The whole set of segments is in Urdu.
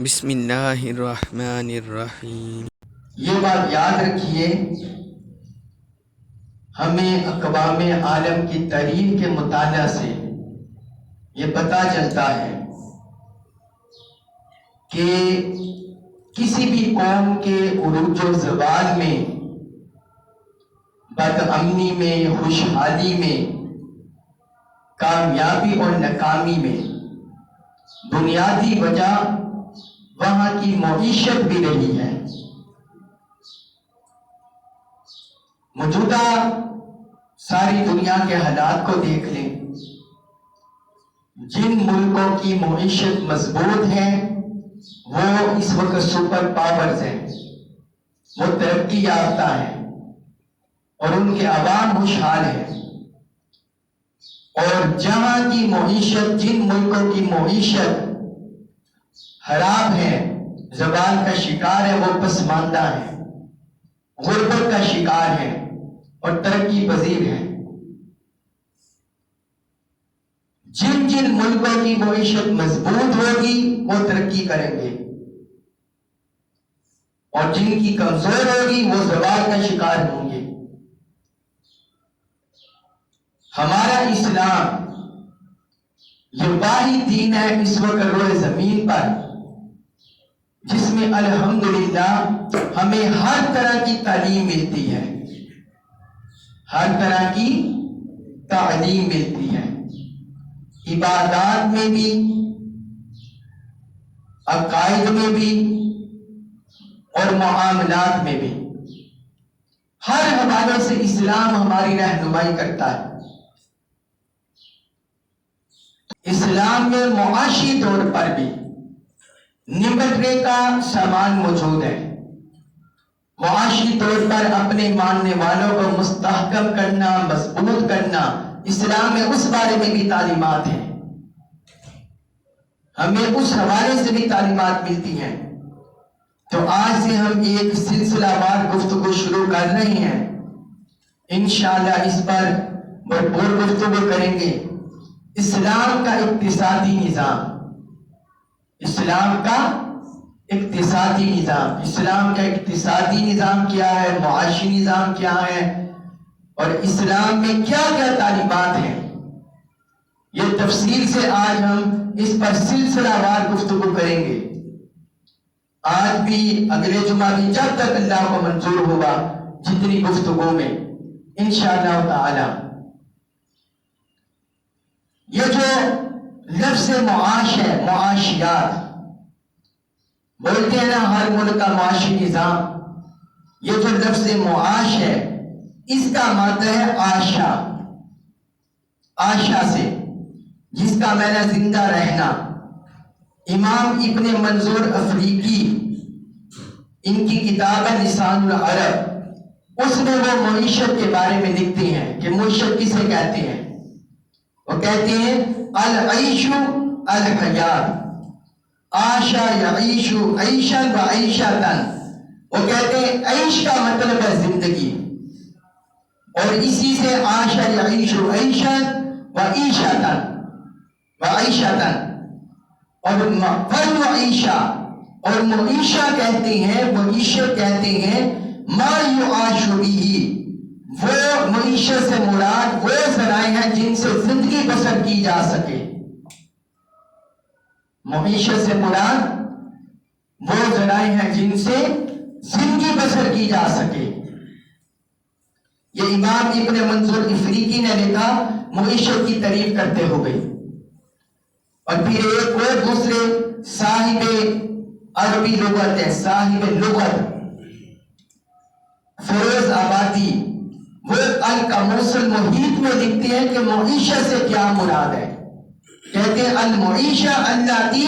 بسم اللہ الرحمن الرحیم۔ یہ بات یاد رکھیے، ہمیں اقوام عالم کی تاریخ کے مطالعہ سے یہ پتہ چلتا ہے کہ کسی بھی قوم کے عروج و زوال میں، بدامنی میں، خوشحالی میں، کامیابی اور ناکامی میں بنیادی وجہ وہاں کی معیشت بھی رہی ہے۔ موجودہ ساری دنیا کے حالات کو دیکھ لیں، جن ملکوں کی معیشت مضبوط ہے وہ اس وقت سپر پاورز ہیں، وہ ترقی یافتہ ہیں اور ان کے عوام خوشحال ہیں، اور جہاں کی معیشت، جن ملکوں کی معیشت خراب ہے، زوال کا شکار ہے، وہ پسماندہ ہے، غربت کا شکار ہے اور ترقی پذیر ہے۔ جن جن ملکوں کی معیشت مضبوط ہوگی وہ ترقی کریں گے، اور جن کی کمزور ہوگی وہ زوال کا شکار ہوں گے۔ ہمارا اسلام یہ واحد دین ہے اس وقت روئے زمین پر جس میں الحمدللہ ہمیں ہر طرح کی تعلیم ملتی ہے، ہر طرح کی تعلیم ملتی ہے، عبادات میں بھی، عقائد میں بھی اور معاملات میں بھی، ہر حوالے سے اسلام ہماری رہنمائی کرتا ہے۔ اسلام میں معاشی طور پر بھی نمٹنے کا سامان موجود ہے۔ معاشی طور پر اپنے ماننے والوں کو مستحکم کرنا، مضبوط کرنا، اسلام میں اس بارے میں بھی تعلیمات ہیں، ہمیں اس حوالے سے بھی تعلیمات ملتی ہیں۔ تو آج سے ہم ایک سلسلہ وار گفتگو شروع کر رہے ہیں، انشاءاللہ اس پر بھرپور گفتگو کریں گے۔ اسلام کا اقتصادی نظام، اسلام کا اقتصادی نظام، اسلام کا اقتصادی نظام کیا ہے، معاشی نظام کیا ہے، اور اسلام میں کیا کیا تعلیمات ہیں، یہ تفصیل سے آج ہم اس پر سلسلہ وار گفتگو کریں گے۔ آج بھی، اگلے جمعہ بھی، جب تک اللہ کو منظور ہوگا، جتنی گفتگو میں انشاءاللہ تعالی۔ یہ جو لفظ معاش ہے، معاشیات بولتے ہیں نا، ہر ملک کا معاشی نظام، یہ جو لفظ معاش ہے اس کا مطلب ہے آشا، آشا سے، جس کا معنی زندہ رہنا۔ امام ابن منظور افریقی، ان کی کتاب ہے لسان العرب، اس میں وہ معیشت کے بارے میں لکھتے ہیں کہ معیشت کسے کہتے ہیں۔ وہ کہتے ہیں العیش الحیات، عاشا یعیش عیشا و عیشتا، وہ کہتے ہیں عیش کا مطلب ہے زندگی، اور اسی سے عاشا یعیش عیشا و عیشتا و عیشتا، اور معیشہ، اور معیشہ کہتے ہیں، معیشت کہتے ہیں ما یعاش بہ، وہ معیشت سے مراد وہ ذرائع ہیں جن سے زندگی بسر کی جا سکے۔ معیشت سے مراد وہ ذرائع ہیں جن سے زندگی بسر کی جا سکے۔ یہ امام ابن منظور افریقی نے لکھا معیشت کی تعریف کرتے ہوئے، اور پھر ایک اور دوسرے صاحب عربی لغت ہے، صاحب لغت فیروز آبادی، وہ القاموس المحیط میں لکھتے ہیں کہ معیشت سے کیا مراد ہے۔ کہتے ہیں المعیشہ اللاتی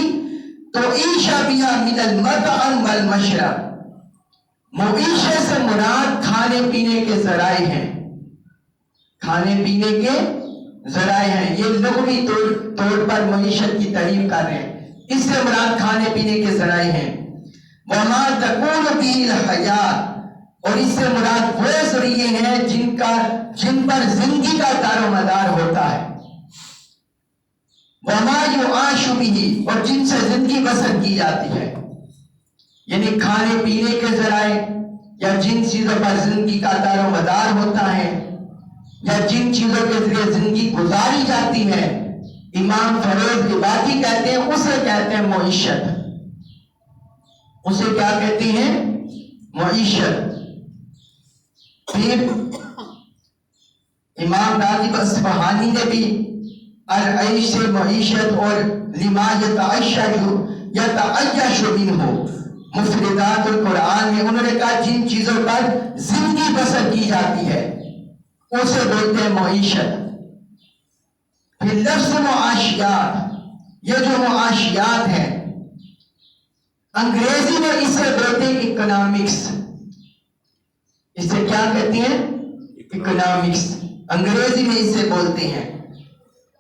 تعیش بہا من المطعم والمشرب، معیشت سے مراد کھانے پینے کے ذرائع ہیں، کھانے پینے کے ذرائع ہیں، یہ لغوی طور پر معیشت کی تعریف کر رہے ہیں، اس سے مراد کھانے پینے کے ذرائع ہیں۔ وما تکون بہ الحیات، اور اس سے مراد وہ ذریعے ہیں جن پر زندگی کا دار و مدار ہوتا ہے۔ وما یعاش بہ، اور جن سے زندگی بسر کی جاتی ہے، یعنی کھانے پینے کے ذرائع، یا جن چیزوں پر زندگی کا دار و مدار ہوتا ہے، یا جن چیزوں کے ذریعے زندگی گزاری جاتی ہے، امام فیروز عبادی کہتے ہیں اسے کہتے ہیں معیشت۔ اسے کیا کہتے ہیں؟ معیشت۔ پھر امام راغب اصفہانی نے بھی العیش سے معیشت اور لما یتعیش منہ، مفردات القرآن میں انہوں نے کہا جن چیزوں پر زندگی بسر کی جاتی ہے اسے بولتے ہیں معیشت۔ پھر لفظ معاشیات، یہ جو معاشیات ہیں انگریزی میں اسے بولتے ہیں اکنامکس۔ اسے کیا کہتے ہیں؟ اکنامکس، انگریزی میں اسے بولتے ہیں،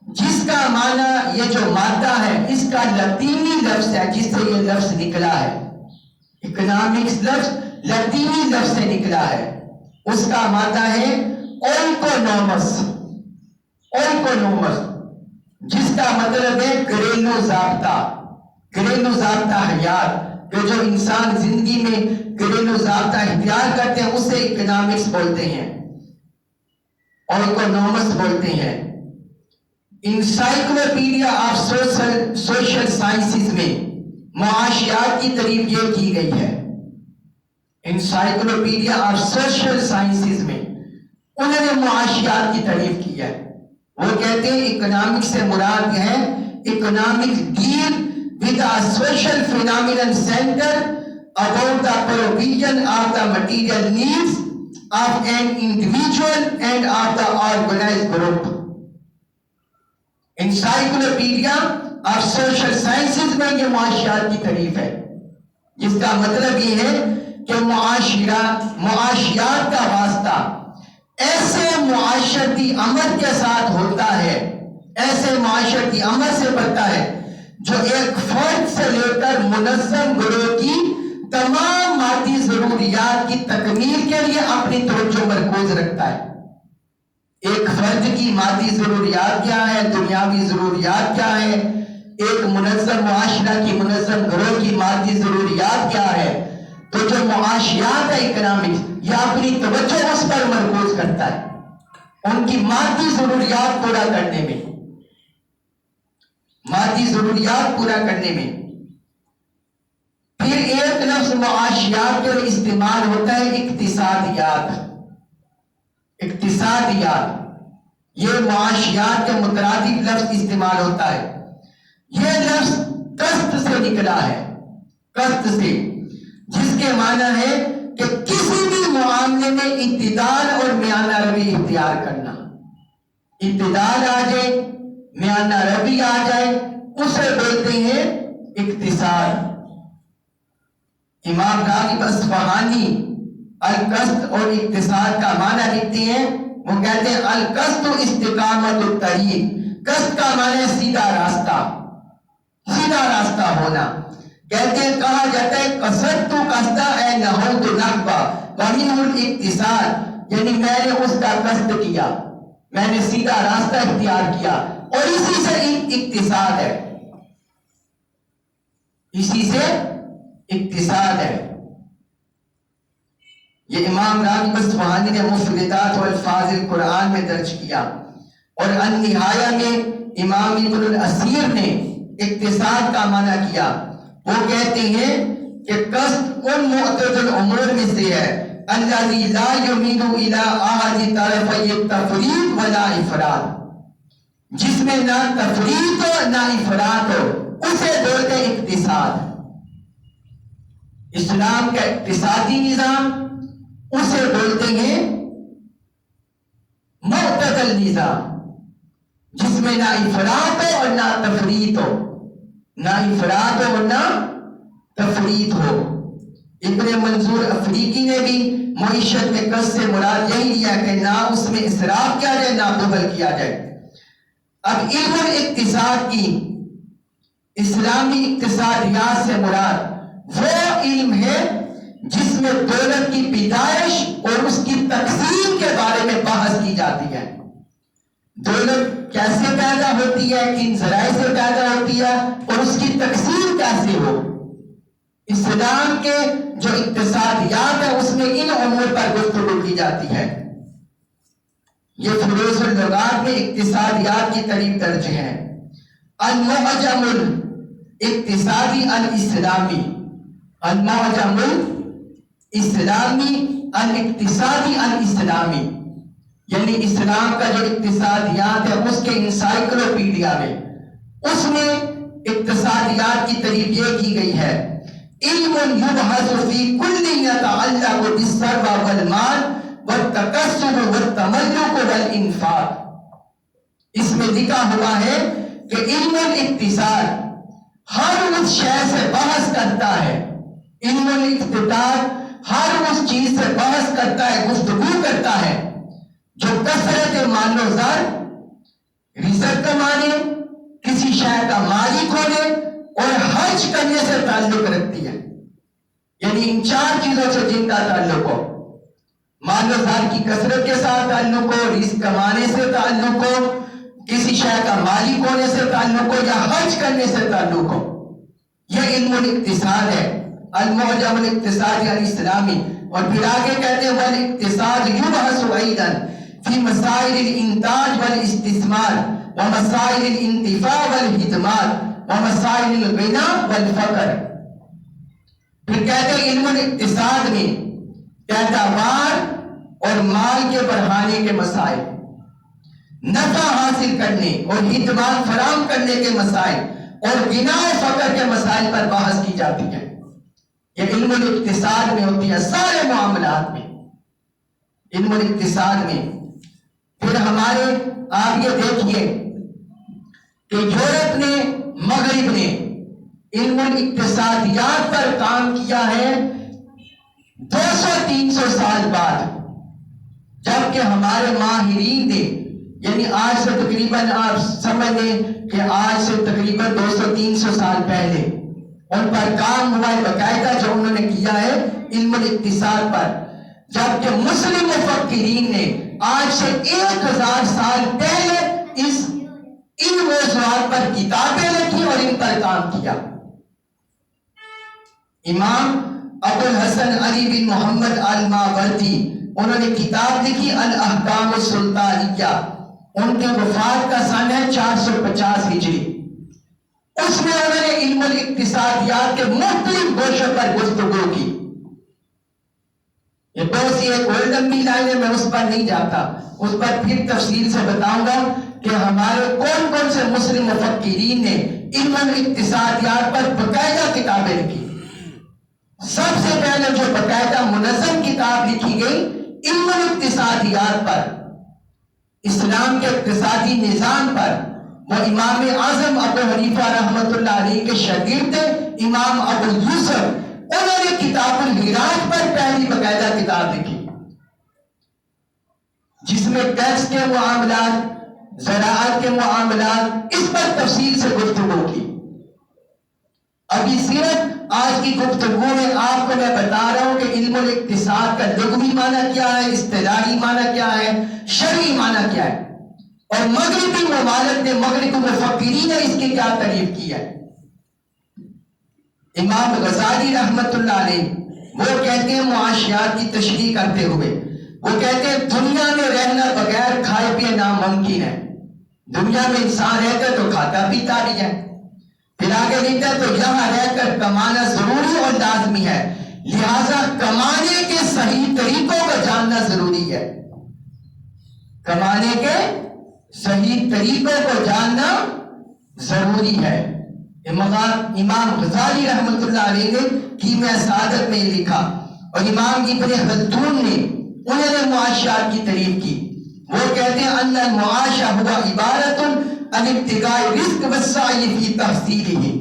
جس کا معنی یہ جو مادہ ہے اس کا لطینی لفظ ہے جس سے یہ لفظ نکلا ہے۔ اکنامکس لفظ لطینی لفظ سے نکلا ہے، اس کا مادہ ہے اوئیکونومس۔ اوئیکونومس جس کا مطلب ہے گھریلو ضابطہ، گھریلو ضابطہ حیات، کہ جو انسان زندگی میں گھریلو ضابطہ اختیار کرتے ہیں اسے اکنامکس بولتے ہیں، اوئیکونومس بولتے ہیں۔ انسائکلوپیڈیا آف سوشل سائنسز میں معاشیات کی تعریف یہ کی گئی ہے۔ انسائکلوپیڈیا آف سوشل سائنسز میں انہوں نے معاشیات کی تعریف کی ہے۔ وہ کہتے ہیں اکنامکس سے مراد یہ ہے economic deal with a social phenomenon center about the provision of the material needs of an individual and of the organized group۔ Encyclopedia of social sciences میں یہ معاشیات کی تعریف ہے، جس کا مطلب یہ ہے کہ معاشیات کا واسطہ ایسے معاشرتی عمل کے ساتھ ہوتا ہے، ایسے معاشرتی عمل سے بڑھتا ہے جو ایک فرد سے لے کر منظم گروہ کی تمام مادی ضروریات کی تکمیل کے لیے اپنی توجہ مرکوز رکھتا ہے۔ ایک فرد کی مادی ضروریات کیا ہے، دنیاوی ضروریات کیا ہے، ایک منظم معاشرہ کی منظم گروہ کی مادی ضروریات کیا ہے، تو جو معاشیات ہے اکنامکس یہ اپنی توجہ اس پر مرکوز کرتا ہے، ان کی مادی ضروریات پورا کرنے میں، مادی ضروریات پورا کرنے میں۔ پھر ایک لفظ معاشیات جو استعمال ہوتا ہے اقتصادیات۔ اقتصادیات یہ معاشیات کے مترادف لفظ استعمال ہوتا ہے۔ یہ لفظ قسط سے نکلا ہے، قسط سے، جس کے معنی ہے کہ کسی بھی معاملے میں اعتدال اور میانہ روی اختیار کرنا۔ اعتدال آ جائے، میانہ روی آ جائے، اسے بولتے ہیں اقتصاد۔ امام راغب اصفہانی القصد اور اقتصاد کا معنی لکھتے ہیں، وہ کہتے ہیں القصد استقامت الطریق۔ قصد کا معنی ہے سیدھا راستہ، سیدھا راستہ ہونا۔ کہتے ہیں کہا جاتا ہے قصدت قصدا اے نحوت نقبہ ومنہ الاقتصاد، یعنی میں نے اس کا قصد کیا، میں نے سیدھا راستہ اختیار کیا، اور اسی سے اقتصاد ہے، اسی سے اقتصاد ہے۔ یہ امام راغب اصفہانی نے مفردات و الفاظ القرآن میں درج کیا، اور النہایہ میں امام ابن الاثیر نے اقتصاد کا معنی کیا۔ وہ کہتے ہیں کہ قصد ان معتدل امور میں سے ہے الذی لا یمیل الی احد طرفی التفریط ولا افراط، جس میں نہ تفریط ہو نہ افراط ہو، اسے بولتے ہیں اقتصاد۔ اسلام کا اقتصادی نظام اسے بولتے ہیں معتدل نظام، جس میں نہ افراط ہو اور نہ تفریط ہو، نہ افراط ہو اور نہ تفریط ہو۔ ابن منظور افریقی نے بھی معیشت میں قصد سے مراد یہی لیا کہ نہ اس میں اسراف کیا جائے نہ بخل کیا جائے۔ اب علم اقتصاد کی اسلامی اقتصادیات سے مراد وہ علم ہے جس میں دولت کی پیدائش اور اس کی تقسیم کے بارے میں بحث کی جاتی ہے۔ دولت کیسے پیدا ہوتی ہے، کن ذرائع سے پیدا ہوتی ہے اور اس کی تقسیم کیسے ہو۔ اسلام کے جو اقتصادیات ہے اس میں ان امور پر گفتگو کی جاتی ہے۔ یہ فروز اللغات میں اقتصادیات کی طریق درج ہے۔ المعجم الاقتصادی الاسلامی، المعجم الاسلامی الاقتصادی الاسلامی، یعنی اسلام کا جو اقتصادیات ہے اس کے انسائکلوپیڈیا میں، اس میں اقتصادیات کی تعریف یہ کی گئی ہے: علم یبحث فی کل یتعلق بالثروۃ والمال والتکسب والتملک والانفاق۔ اس میں لکھا ہوا ہے کہ علم الاقتصاد ہر اس شے سے بحث کرتا ہے، علم الاقتصاد ہر اس چیز سے بحث کرتا ہے، گفتگو کرتا ہے جو کثرت مال و زر، رزق کمانے، کسی شے کا مالک ہونے اور حج کرنے سے تعلق رکھتی ہے۔ یعنی ان چار چیزوں سے جن کا تعلق ہو، مال و زر کی کثرت کے ساتھ تعلق ہو، رزق کمانے سے تعلق ہو، کسی شے کا مالک ہونے سے تعلق ہو یا حج کرنے سے تعلق ہو، یہ علم الاقتصاد ہے، المعجم الاقتصادی الاسلامی۔ اور پھر آگے کہتے ہیں والاقتصاد یبحث ایضا فی مسائل الانتاج والاستثمار ومسائل الانتفاع والخدمات ومسائل الغنا والفقر۔ پھر کہتے ہیں علم الاقتصاد میں پیداوار اور مال کے بڑھانے کے مسائل، نفع حاصل کرنے اور خدمات فراہم کرنے کے مسائل اور غنا و فقر کے مسائل پر بحث کی جاتی ہے۔ یہ علم الاقتصاد میں ہوتی ہے، سارے معاملات میں، علم الاقتصاد میں۔ پھر ہمارے آپ یہ دیکھیے کہ یورپ نے، مغرب نے علم الاقتصادیات پر کام کیا ہے 200-300 سال بعد، جبکہ ہمارے ماہرین نے، یعنی آج سے تقریباً آپ سمجھ لیں کہ آج سے تقریباً 200-300 سال پہلے ان پر کام ہوا ہے، باقاعدہ جو انہوں نے کیا ہے علم الاقتصاد پر، جبکہ مسلم مفکرین نے آج سے 1000 سال پہلے ان موضوعات پر کتابیں لکھی اور ان پر کام کیا۔ امام ابو الحسن علی بن محمد الماوردی، انہوں نے کتاب لکھی الاحکام السلطانیہ، ان کے وفات کا سن ہے 450 ہجری۔ اس میں انہوں نے علم الاقتصادیات کے مختلف گوشوں پر گفتگو کی۔ یہ بہت سی ایک اور لمبی لائن ہے، میں اس پر نہیں جاتا، اس پر پھر تفصیل سے بتاؤں گا کہ ہمارے کون کون سے مسلم مفکرین نے علم الاقتصادیات پر باقاعدہ کتابیں لکھی۔ سب سے پہلے جو باقاعدہ منظم کتاب لکھی گئی علم الاقتصادیات پر، اسلام کے اقتصادی نظام پر، وہ امام اعظم ابو حنیفہ رحمۃ اللہ علیہ کے شاگرد امام ابو یوسف، انہوں نے کتاب الحراج پر پہلی باقاعدہ کتاب لکھی، جس میں ٹیکس کے معاملات، زراعت کے معاملات، اس پر تفصیل سے گفتگو کی۔ ابھی صرف آج کی گفتگو میں آپ کو میں بتا رہا ہوں کہ علم الاقتصاد کا لغوی معنی کیا ہے، اصطلاحی معنی کیا ہے، شرعی معنی کیا ہے، اور مغربی ممالک نے، مغربی مفکرین نے اس کی کیا تعریف کی ہے۔ امام غزالی رحمت اللہ علیہ وہ کہتے ہیں معاشیات کی تشریح کرتے ہوئے، وہ کہتے ہیں دنیا میں رہنا بغیر کھائے پیے ناممکن ہے۔ دنیا میں انسان رہتا ہے تو کھاتا پیتا بھی ہے، پھر آگے لکھتا ہے تو یہاں رہ کر کمانا ضروری اور لازمی ہے، لہذا کمانے کے صحیح طریقوں کو جاننا ضروری ہے، کمانے کے صحیح طریقوں کو جاننا ضروری ہے۔ امام غزالی رحمت اللہ علیہ نے کیمیاء سعادت میں لکھا، اور امام ابن خلدون نے، انہوں نے معاشیات کی تعریف کی۔ وہ کہتے ہیں ان المعاش هو عبارت عن ابتغاء رزق والسعی فی تحصیلہ،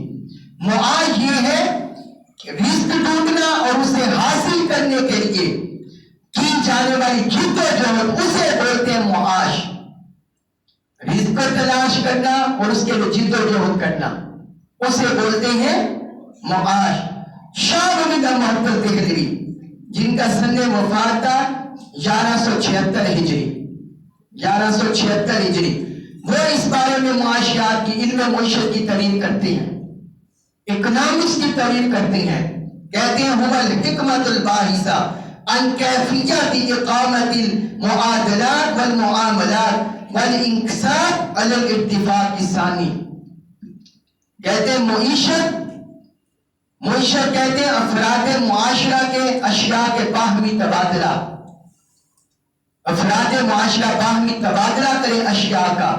معاش یہ ہے کہ رزق ڈھونڈنا اور اسے حاصل کرنے کے لیے کی جانے والی جد و جہد، اسے بولتے ہیں معاش۔ رزق کو تلاش کرنا اور اس کے لیے جد و جہد کرنا، اسے بولتے ہیں معاش۔ شاہ ولی اللہ محمد دہلوی، جن کا سن وفات تھا 1176 ہجری، 1176 ہجری، وہ اس بارے میں معاشیات کی علم معیشت کی تعریف کرتے ہیں، اکنامکس کی تعریف کرتے ہیں، کہتے ہیں هو الحکمت الباحثہ عن کیفیت اقامت المعادلات والمعاملات والانکسار علی الاتفاق الثانی. کہتے ہیں معیشت کہتے ہیں افراد معاشرہ کے اشیاء کے باہمی تبادلہ، افراد معاشرہ باہمی تبادلہ کرے اشیاء کا،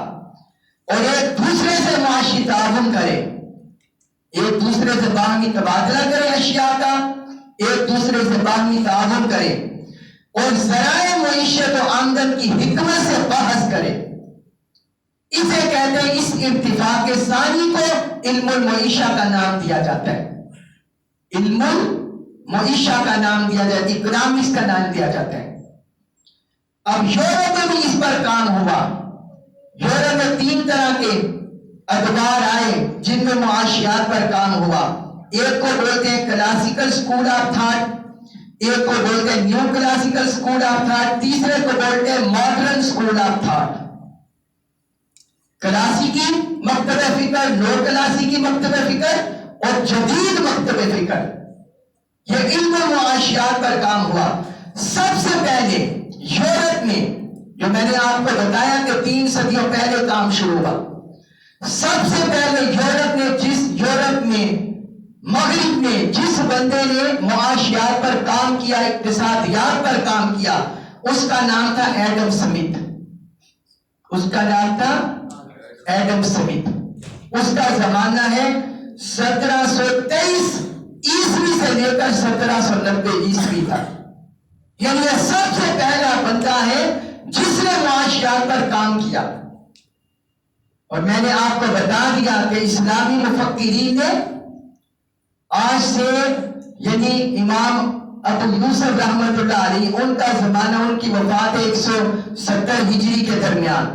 اور ایک دوسرے سے معاشی تعاون کرے، ایک دوسرے سے باہمی تبادلہ کرے اشیاء کا، ایک دوسرے سے باہمی تعاون کرے، اور ذرائع معیشت و آمدن کی حکمت سے بحث کرے. اسے کہتے ہیں، اس اتفاق ثانی کو علم المعیشہ کا نام دیا جاتا ہے، علم المعیشہ کا نام دیا جاتا ہے، اکنامکس کا نام دیا جاتا ہے. اب یورپ میں بھی اس پر کام ہوا. یورپ میں 3 طرح کے ادوار آئے جن میں معاشیات پر کام ہوا. ایک کو بولتے ہیں کلاسیکل اسکول آف تھاٹ، ایک کو بولتے ہیں new classical school of thought, تیسرے کو بولتے ہیں ماڈرن اسکول آف تھاٹ. کلاسیکی مکتب فکر، نو کلاسیکی مکتب فکر اور جدید مکتب فکر، یہ علم معاشیات پر کام ہوا. سب سے پہلے یورپ میں، جو میں نے آپ کو بتایا کہ 3 صدیوں پہلے کام شروع ہوا، سب سے پہلے یورپ میں مغرب میں جس بندے نے معاشیات پر کام کیا، اقتصادیات پر کام کیا، اس کا نام تھا ایڈم سمتھ. اس کا نام تھا ایڈم سمتھ. اس کا زمانہ ہے 1723 عیسوی سے لے کر 1790 عیسوی تک. یعنی یہ سب سے پہلا بندہ ہے جس نے معاشیات پر کام کیا. اور میں نے آپ کو بتا دیا کہ اسلامی مفکرین نے آج سے، یعنی امام ابو یوسف رحمۃ اللہ علیہ، ان کا زمانہ، ان کی وفات 170 ہجری کے درمیان،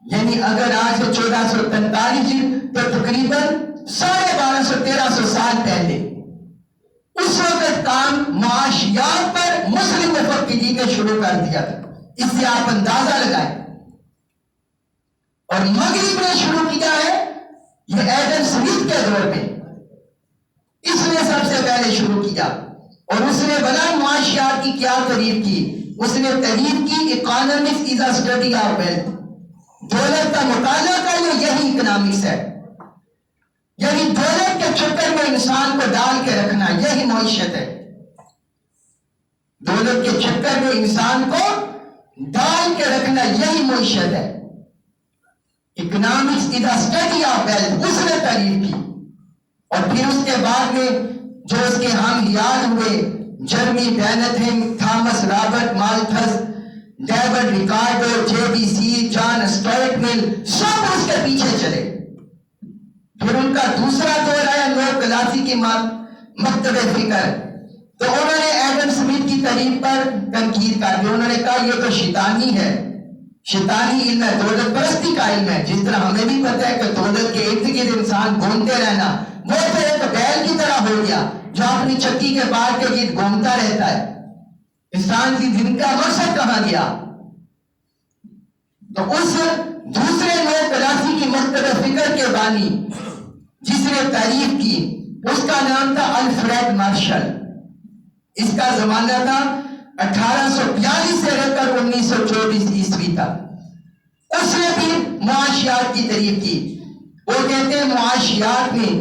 یعنی اگر آج سے 1443 تو تقریباً 1250-1300 سال پہلے اس وقت کام معاشیات پر مسلم مفکرین نے شروع کر دیا تھا. اس سے آپ اندازہ لگائیں. اور مغرب نے شروع کیا ہے یہ ایڈم سمتھ کے دور میں، اس نے سب سے پہلے شروع کیا. اور اس نے بنا معاشیات کی کیا تعریف کی؟ اس نے تعریف کی economics is a study of wealth. دولت کا مطالعہ کرنا یہی اکنامکس ہے، یعنی دولت کے چکر میں انسان کو ڈال کے رکھنا یہی معیشت ہے. دولت کے چکر میں انسان کو ڈال کے رکھنا یہی معیشت ہے. Economics is a study of wealth اس نے تعریف کی. اور پھر اس کے بعد میں جو اس کے ہم خیال ہوئے، Jeremy Bentham, Thomas Robert Malthus, David Ricardo, J B Say, John Stuart Mill, سب اس کے پیچھے چلے. پھر ان کا دوسرا دور آیا نو کلاسیکی مکتب فکر، تو انہوں نے ایڈم سمتھ کی تعریف پر تنقید کر دی. انہوں نے کہا یہ تو شیطانی ہے، شیطانی علم ہے، دولت پرستی کا علم ہے. جس طرح ہمیں بھی پتہ ہے کہ دولت کے ارد گرد انسان گھومتے رہنا، وہ تو ایک بیل کی طرح ہو گیا جو اپنی چکی کے پار کے گرد گھومتا رہتا ہے. انسان کی زندگی کا مقصد کہاں گیا؟ تو اس دوسرے نو کلاسیکی مکتب فکر کے بانی جس نے تعریف کی، اس کا نام تھا الفریڈ مارشل. اس کا زمانہ تھا 1842 سے لے کر 1924 عیسوی تک. اس نے بھی معاشیات کی تعریف کی. وہ کہتے ہیں معاشیات میں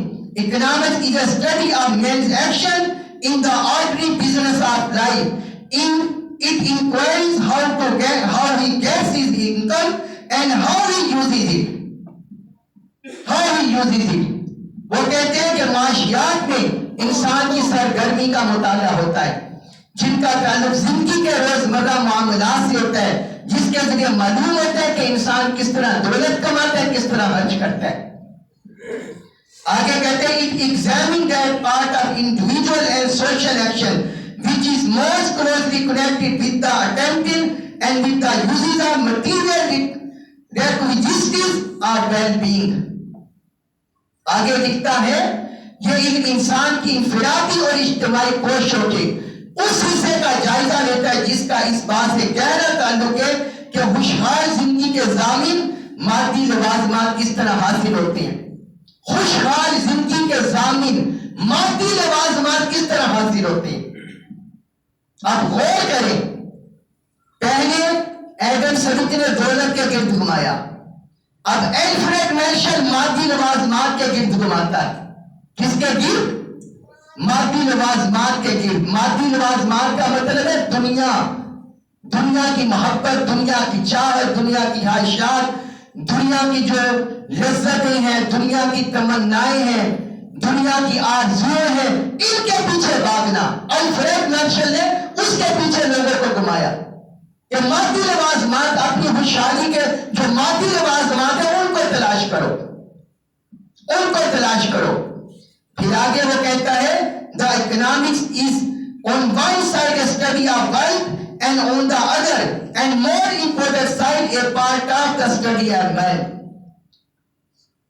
economics is a study of man's action in the ordinary business of life. It inquires how he gets his income and how he uses it. وہ کہتے ہیں کہ معاشیات میں انسان کی سرگرمی کا مطالعہ ہوتا ہے جن کا تعلق زندگی کے روزمرہ معاملات سے ہوتا ہے، جس کے ذریعے معلوم ہوتا ہے کہ انسان کس طرح دولت کماتا ہے، کس طرح خرچ کرتا ہے. آگے کہتے ہیں it examines that part of individual and social action which is most closely connected with the attempting and with the uses of material requisites of well-being. آگے لکھتا ہے یہ علم انسان کی انفرادی اور اجتماعی کوششوں کے اس حصے کا جائزہ لیتا ہے جس کا اس بات سے گہرا تعلق ہے کہ خوشحال زندگی کے ضامن مادی لوازمات کس طرح حاصل ہوتے ہیں، خوشحال زندگی کے ضامن مادی لوازمات کس طرح حاصل ہوتے ہیں۔ آپ غور کریں، پہلے ایڈم سمتھ نے دولت کے گرد گھمایا، اب الفریڈ مارشل مادی لوازمات کے گرد گھماتا ہے۔ کس کے گرد؟ مادی لوازمات کے گرد۔ مادی لوازمات کا مطلب ہے دنیا، دنیا کی محبت، دنیا کی چاہت، دنیا کی خواہشات، دنیا کی جو لذتیں ہیں، دنیا کی تمنائیں ہیں، دنیا کی آرزویں ہیں، ان کے پیچھے بھاگنا۔ الفریڈ مارشل نے اس کے پیچھے لوگوں کو گھمایا کہ مادی لوازمات، اپنی خوشحالی کے جو مادی لوازمات ہیں ان کو تلاش کرو، ان کو تلاش کرو۔ پھر آگے وہ کہتا ہے the economics is on one side a study of wealth and on the other and more important side a part of the study of man۔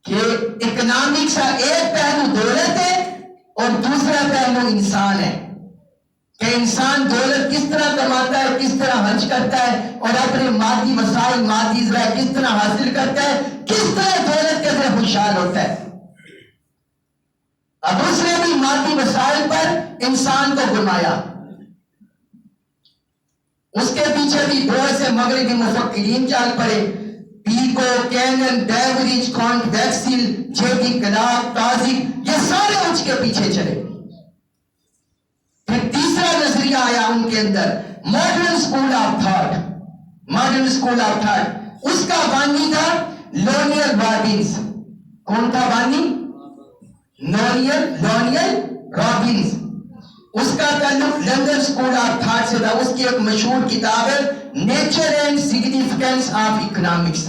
کہ اکنامکس کا ایک پہلو دولت ہے اور دوسرا پہلو انسان ہے، کہ انسان دولت کس طرح کماتا ہے، کس طرح خرچ کرتا ہے، اور اپنے مادی وسائل، مادی ذرائع کس طرح حاصل کرتا ہے، کس طرح دولت کے ذریعے خوشحال ہوتا ہے۔ اب اس نے بھی مادی وسائل پر انسان کو گھمایا۔ اس کے پیچھے بھی بہت سے مغربی مفکرین چل پڑے، پیکو، کینن، ڈیوریج، Knut Wicksell, J B Clark, Taussig, یہ سارے اس کے پیچھے چلے۔ پھر تیسرا نظریہ آیا ان کے اندر، modern school of thought. Modern school of thought, اس کا بانی تھا لونیل رابنس۔ کون تھا بانی؟ لونیل رابنس۔ اس کا تعلق لندن اسکول آف تھاٹ سے تھا۔ اس کی ایک مشہور کتاب ہے nature and significance of economics,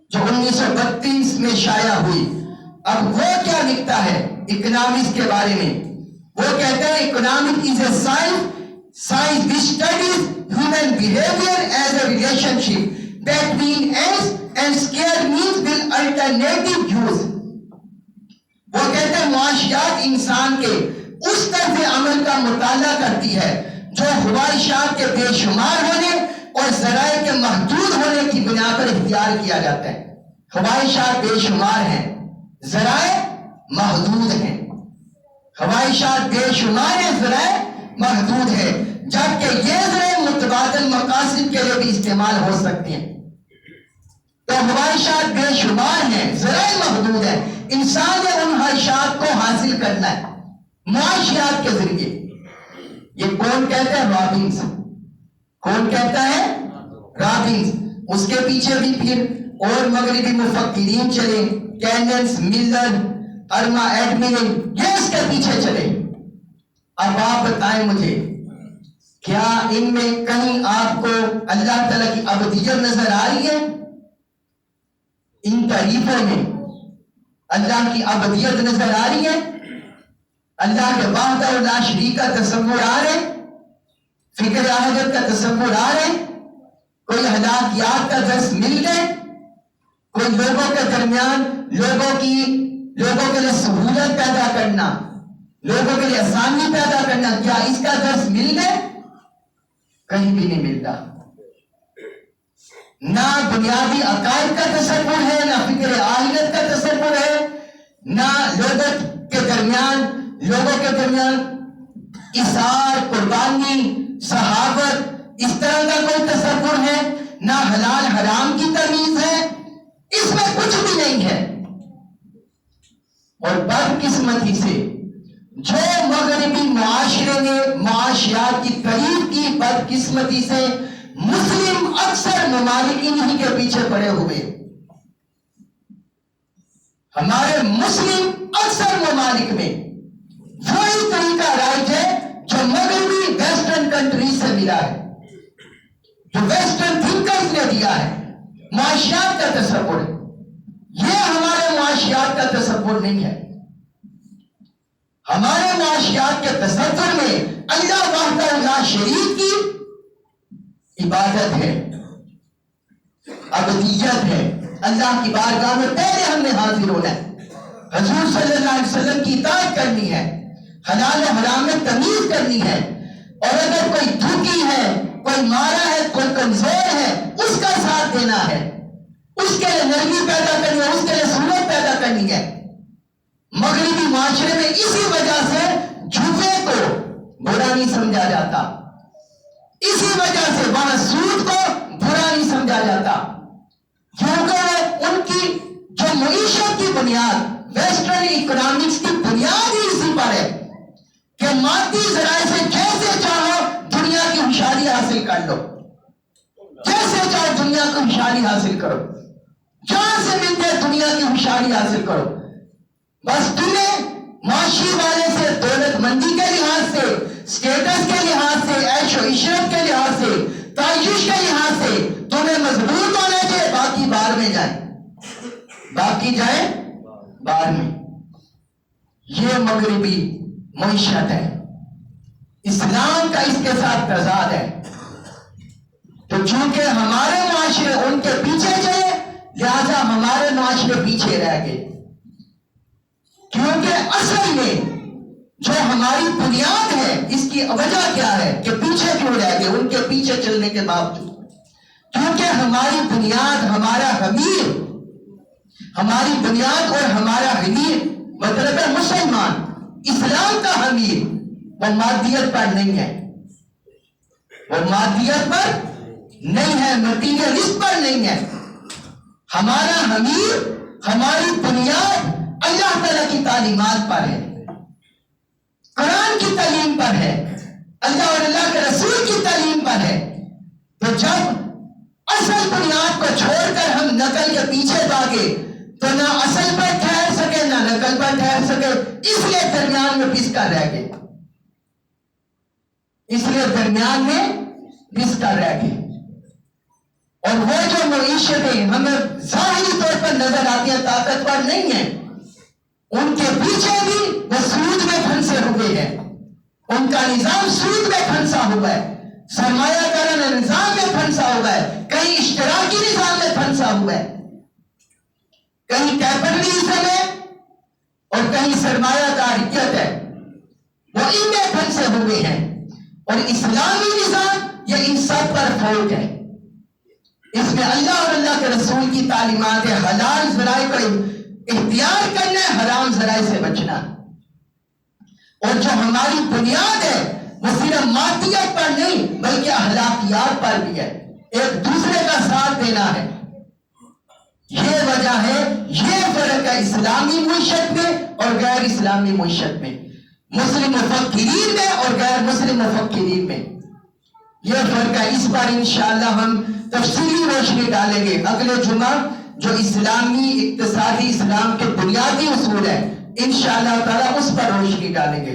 جو 1932 میں شائع ہوئی۔ اب وہ کیا لکھتا ہے اکنامکس کے بارے میں؟ وہ کہتا ہے economic is a science which studies human behavior as a relationship between ends and square means with alternative use۔ وہ کہتے ہیں معاشیات انسان کے اس طرز عمل کا مطالعہ کرتی ہے جو خواہشات کے بے شمار ہونے اور ذرائع کے محدود ہونے کی بنا پر اختیار کیا جاتا ہے۔ خواہشات بے شمار ہیں، ذرائع محدود ہیں۔ خواہشات بے شمار ہیں، ذرائع محدود ہیں، جبکہ یہ ذرائع متبادل مقاصد کے لیے بھی استعمال ہو سکتے ہیں۔ تو خواہشات بے شمار ہیں، ذرائع محدود ہیں، انسان نے ان خواہشات کو حاصل کرنا ہے معاشیات کے ذریعے۔ یہ کون کہتا ہے؟ رابنس۔ کون کہتا ہے؟ رابنس۔ اس کے پیچھے بھی پھر اور مغربی مفکرین چلے، کیننس، ملر، ارما ایڈمن، یہ اس کے پیچھے چلے۔ اب آپ بتائیں مجھے، کیا ان میں کہیں آپ کو اللہ تعالیٰ کی ابدیت نظر آ رہی ہے؟ ان تعریفوں میں اللہ کی ابدیت نظر آ رہی ہے؟ اللہ کے وحدہ اور لا شریک کا تصور آ رہے؟ فکر آخرت کا تصور آ رہے؟ کوئی ہلاکیات کا درس مل گئے؟ کوئی لوگوں کے درمیان لوگوں کے لیے سہولت پیدا کرنا، لوگوں کے لیے آسانی پیدا کرنا، کیا اس کا درس مل گئے؟ کہیں بھی نہیں ملتا۔ نہ بنیادی عقائد کا تصور ہے، نہ فکر آخرت کا تصور ہے، نہ لوگوں کے درمیان اثار، قربانی، صحابت، اس طرح کا کوئی تصور ہے، نہ حلال حرام کی تمیز ہے، اس میں کچھ بھی نہیں ہے۔ اور بدقسمتی سے جو مغربی معاشرے نے معاشیات کی تعریف کی، بدقسمتی سے مسلم اکثر ممالک انہی کے پیچھے پڑے ہوئے۔ ہمارے مسلم اکثر ممالک میں وہی طریقہ رائج ہے جو مغربی ویسٹرن کنٹریز سے ملا ہے، جو ویسٹرن تھنکرز نے دیا ہے۔ معاشیات کا تصور، یہ ہمارے معاشیات کا تصور نہیں ہے۔ ہمارے معاشیات کے تصور میں اللہ وحدہ لا شریک کی عبادت ہے، ابدیت ہے۔ اللہ کی بارگاہ میں پہلے ہم نے حاضر ہونا ہے، حضور صلی اللہ علیہ وسلم کی اطاعت کرنی ہے، حلال و حرام میں تمیز کرنی ہے، اور اگر کوئی دھوکی ہے، کوئی مارا ہے، کوئی کمزور ہے، اس کا ساتھ دینا ہے۔ اس کے لیے نرمی پیدا کرنی ہے، اس کے لیے سہولت پیدا کرنی ہے۔ مغربی معاشرے میں اسی وجہ سے جھوٹے کو برا نہیں سمجھا جاتا، اسی وجہ سے وہاں سود کو برا نہیں سمجھا جاتا، کیونکہ ان کی جو معیشت کی بنیاد، ویسٹرن اکنامکس کی بنیاد ہی اسی پر ہے کہ مادی ذرائع سے جیسے چاہو دنیا کی خوشحالی حاصل کر لو، جیسے چاہو دنیا کی خوشحالی حاصل کرو، جہاں سے ملتے دنیا کی خوشحالی حاصل کرو۔ بس تمہیں معاشی والے سے، دولت مندی کے لحاظ سے، سٹیٹس کے لحاظ سے، عیش و عشرت کے لحاظ سے، تعیش کے لحاظ سے تمہیں مضبوط ہونا چاہیے، باقی بار میں جائیں، باقی جائیں بار میں۔ یہ مغربی معیشت ہے، اسلام کا اس کے ساتھ تضاد ہے۔ تو چونکہ ہمارے معاشرے ان کے پیچھے چلے، لہذا ہمارے معاشرے پیچھے رہ گئے، کیونکہ اصل میں جو ہماری بنیاد ہے، اس کی وجہ کیا ہے کہ پیچھے کیوں رہ گئے ان کے پیچھے چلنے کے باوجود؟ کیونکہ ہماری بنیاد، ہمارا حمیر، ہماری بنیاد اور ہمارا حمیر مطلب ہے مسلمان، اسلام کا حمیر، وہ مادیت پر نہیں ہے، وہ مادیت پر نہیں ہے، مٹیریلسٹ پر نہیں ہے۔ ہمارا حمیر، ہماری بنیاد اللہ تعالیٰ کی تعلیمات پر ہے، قرآن کی تعلیم پر ہے، اللہ اور اللہ کے رسول کی تعلیم پر ہے۔ تو جب اصل بنیاد کو چھوڑ کر ہم نقل کے پیچھے بھاگے تو نہ اصل پر ٹھہر سکے نہ نقل پر ٹھہر سکے، اس لیے درمیان میں پس کر رہ گئے، اس لیے درمیان میں پس کر رہ گئے۔ اور وہ جو معیشتیں ہمیں ظاہری طور پر نظر آتی ہیں طاقتور نہیں ہیں، ان کے پیچھے بھی وہ سود میں پھنسے ہوئے ہیں، ان کا نظام سود میں پھنسا ہوا ہے، سرمایہ کارانہ نظام میں پھنسا ہوا ہے، کہیں اشتراکی نظام میں پھنسا ہوا ہے، کہیں کیپٹلزم ہے اور کہیں سرمایہ کاریت ہے، وہ ان میں پھنسے ہوئے ہیں۔ اور اسلامی نظام یہ ان سب پر فوق ہے، اس میں اللہ اور اللہ کے رسول کی تعلیمات ہے، حلال ذرائع کو اختیار کرنا ہے، حرام ذرائع سے بچنا۔ اور جو ہماری بنیاد ہے وہ صرف مادیت پر نہیں بلکہ اخلاقیات پر بھی ہے، ایک دوسرے کا ساتھ دینا ہے۔ یہ وجہ ہے، یہ فرق ہے اسلامی معیشت میں اور غیر اسلامی معیشت میں، مسلم مفکرین میں اور غیر مسلم مفکرین میں، یہ فرق ہے۔ اس پر انشاءاللہ ہم تفصیلی روشنی ڈالیں گے اگلے جمعہ، جو اسلامی اقتصادی اسلام کے بنیادی اصول ہے، انشاءاللہ تعالیٰ اس پر روشنی ڈالیں گے۔